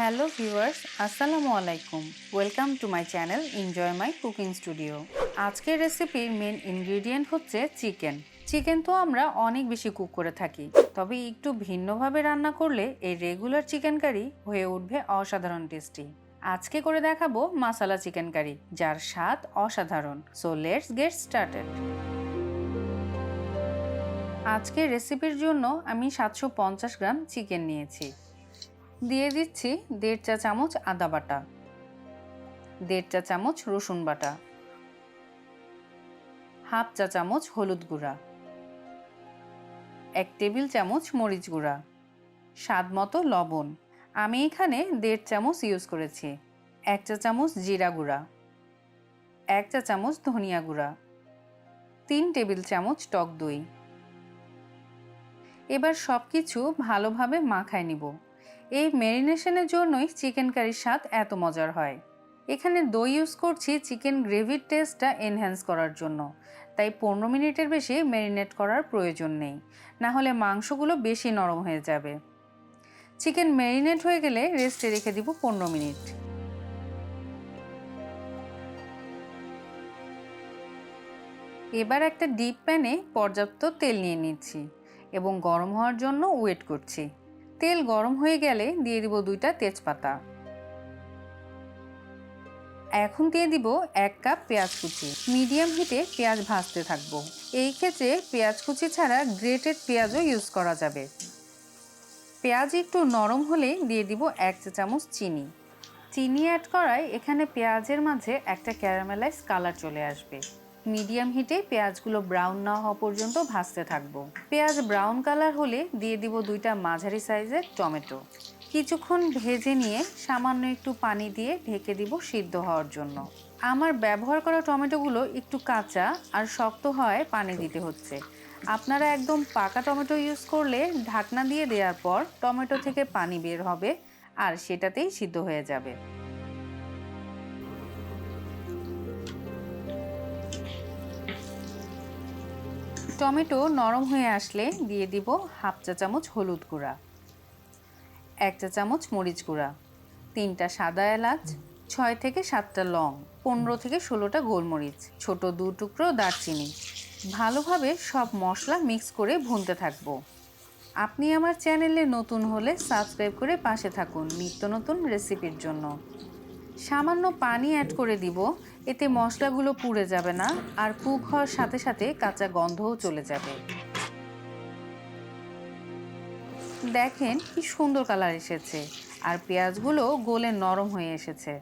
Hello viewers, আসসালামু আলাইকুম। Welcome to my channel enjoy my cooking studio. আজকের রেসিপির মেন ইনগ্রেডিয়েন্ট হচ্ছে চিকেন। চিকেন তো আমরা অনেক বেশি কুক করে থাকি, তবে একটু ভিন্নভাবে রান্না করলে এই রেগুলার চিকেন কারি হয়ে উঠবে অসাধারণ টেস্টি। আজকে করে দেখাবো মাসালা চিকেন কারি, যার স্বাদ অসাধারণ। So let's get started. আজকের রেসিপির জন্য আমি 750 গ্রাম চিকেন নিয়েছি। দিয়ে দিচ্ছি 1.5 চা চামচ আদা বাটা, 1.5 চা চামচ রসুন বাটা, হাফ চা চামচ হলুদ গুঁড়া, 1 টেবিল চামচ মরিচ গুঁড়া, স্বাদ মতো লবণ। আমি এখানে 1.5 চামচ ইউজ করেছি। 1 চা চামচ জিরা গুঁড়া, 1 চা চামচ ধনিয়া গুঁড়া, 3 টেবিল চামচ টক দই। এবার সব কিছু ভালোভাবে মাখায় নিব। এই ম্যারিনেশনের জন্যই চিকেন কারির স্বাদ এত মজার হয়। এখানে দই ইউজ করছি চিকেন গ্রেভির টেস্টটা এনহ্যান্স করার জন্য, তাই 15 মিনিটের বেশি ম্যারিনেট করার প্রয়োজন নেই, না হলে মাংসগুলো বেশি নরম হয়ে যাবে। চিকেন ম্যারিনেট হয়ে গেলে রেস্টে রেখে দিব 15 মিনিট। এবার একটা ডিপ প্যানে পর্যাপ্ত তেল নিয়ে নিচ্ছি এবং গরম হওয়ার জন্য ওয়েট করছি। তেল গরম হয়ে গেলে দিয়ে দিব 2টা তেজপাতা। এখন দিয়ে দিব 1 কাপ পেঁয়াজ কুচি। মিডিয়াম হিটে পেঁয়াজ ভাজতে থাকবো। এই ক্ষেত্রে পেঁয়াজ কুচি ছাড়া গ্রেটেড পেঁয়াজও ইউজ করা যাবে। পেঁয়াজ একটু নরম হলে দিয়ে দিব 1 চা চামচ চিনি। চিনি অ্যাড করায় এখানে পেঁয়াজের মাঝে একটা ক্যারামেলাইজ কালার চলে আসবে। মিডিয়াম হিটে পেঁয়াজগুলো ব্রাউন না হওয়া পর্যন্ত ভাজতে থাকবো। পেঁয়াজ ব্রাউন কালার হলে দিয়ে দিব 2টা মাঝারি সাইজের টমেটো। কিছুক্ষণ ভেজে নিয়ে সামান্য একটু পানি দিয়ে ঢেকে দিব সিদ্ধ হওয়ার জন্য। আমার ব্যবহার করা টমেটোগুলো একটু কাঁচা আর শক্ত হয়, পানি দিতে হচ্ছে। আপনারা একদম পাকা টমেটো ইউজ করলে ঢাকনা দিয়ে দেওয়ার পর টমেটো থেকে পানি বের হবে আর সেটাতেই সিদ্ধ হয়ে যাবে। টমেটো নরম হয়ে আসলে দিয়ে দিব হাফ চা চামচ হলুদ গুঁড়া, 1 চা চামচ মরিচ গুঁড়া, 3টা সাদা এলাচ, 6 থেকে 7টা লং, 15 থেকে 16টা গোলমরিচ, ছোট 2 টুকরো দারচিনি। ভালোভাবে সব মশলা মিক্স করে ভুনতে থাকবো। আপনি আমার চ্যানেলে নতুন হলে সাবস্ক্রাইব করে পাশে থাকুন নিত্য নতুন রেসিপির জন্য। সামান্য পানি অ্যাড করে দিব, এতে মশলাগুলো পুড়ে যাবে না আর কুক হওয়ার সাথে সাথে কাঁচা গন্ধও চলে যাবে। দেখেন কি সুন্দর কালার এসেছে আর পেঁয়াজগুলো গলে নরম হয়ে এসেছে।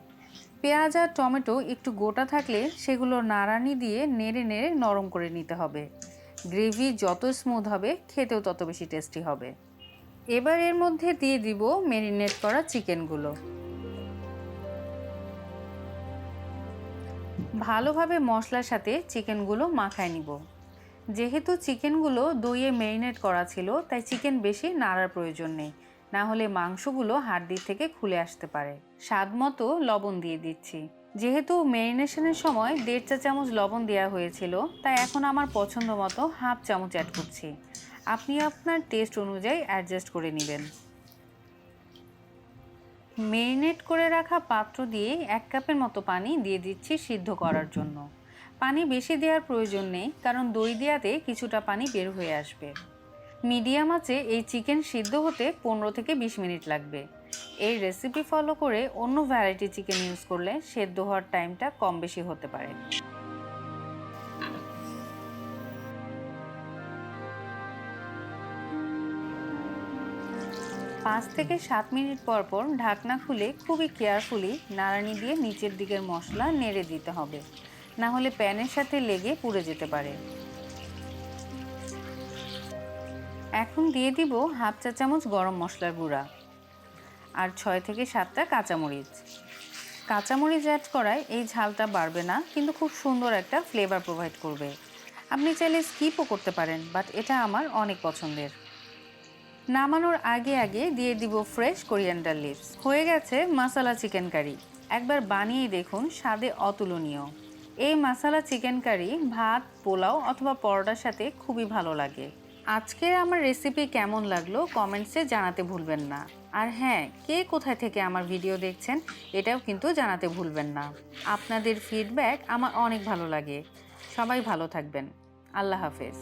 পেঁয়াজ আর টমেটো একটু গোটা থাকলে সেগুলো নাড়ানি দিয়ে নেড়ে নেড়ে নরম করে নিতে হবে। গ্রেভি যত স্মুথ হবে খেতেও তত বেশি টেস্টি হবে। এবার এর মধ্যে দিয়ে দিব ম্যারিনেট করা চিকেনগুলো। ভালোভাবে মশলার সাথে চিকেনগুলো মাখায় নিব। যেহেতু চিকেনগুলো দইয়ে ম্যারিনেট করা ছিল, তাই চিকেন বেশি নাড়ার প্রয়োজন নেই, না হলে মাংসগুলো হাড্ডি থেকে খুলে আসতে পারে। স্বাদ মতো লবণ দিয়ে দিচ্ছি। যেহেতু ম্যারিনেশনের সময় 1.5 চা চামচ লবণ দেওয়া হয়েছিল, তাই এখন আমার পছন্দ মতো হাফ চামচ অ্যাড করছি। আপনি আপনার টেস্ট অনুযায়ী অ্যাডজাস্ট করে নেবেন। ম্যারিনেট করে রাখা পাত্র দিয়ে 1 কাপের মতো পানি দিয়ে দিচ্ছি সিদ্ধ করার জন্য। পানি বেশি দেওয়ার প্রয়োজন নেই, কারণ দই দেওয়াতে কিছুটা পানি বের হয়ে আসবে। মিডিয়াম আঁচে এই চিকেন সিদ্ধ হতে 15 থেকে 20 মিনিট লাগবে। এই রেসিপি ফলো করে অন্য ভ্যারাইটি চিকেন ইউজ করলে সেদ্ধ হওয়ার টাইমটা কম বেশি হতে পারে। 5 থেকে 7 মিনিট পর পর ঢাকনা খুলে খুবই কেয়ারফুলি নাড়ানি দিয়ে নিচের দিকের মশলা নেড়ে দিতে হবে, না হলে প্যানের সাথে লেগে পুড়ে যেতে পারে। এখন দিয়ে দিব হাফ চা চামচ গরম মশলার গুঁড়া আর 6 থেকে 7টা কাঁচামরিচ। কাঁচামরিচ অ্যাড করায় এই ঝালটা বাড়বে না, কিন্তু খুব সুন্দর একটা ফ্লেভার প্রোভাইড করবে। আপনি চাইলে স্কিপও করতে পারেন, বাট এটা আমার অনেক পছন্দের। নামানোর আগে আগে দিয়ে দিব ফ্রেশ কোরিয়ান্ডার লিভস। হয়ে গেছে মাসালা চিকেন কারি। একবার বানিয়ে দেখুন, স্বাদে অতুলনীয়। এই মাসালা চিকেন কারি ভাত, পোলাও অথবা পরোটার সাথে খুবই ভালো লাগে। আজকের আমার রেসিপি কেমন লাগলো কমেন্টসে জানাতে ভুলবেন না। আর হ্যাঁ, কে কোথায় থেকে আমার ভিডিও দেখছেন এটাও কিন্তু জানাতে ভুলবেন না। আপনাদের ফিডব্যাক আমার অনেক ভালো লাগে। সবাই ভালো থাকবেন। আল্লাহ হাফেজ।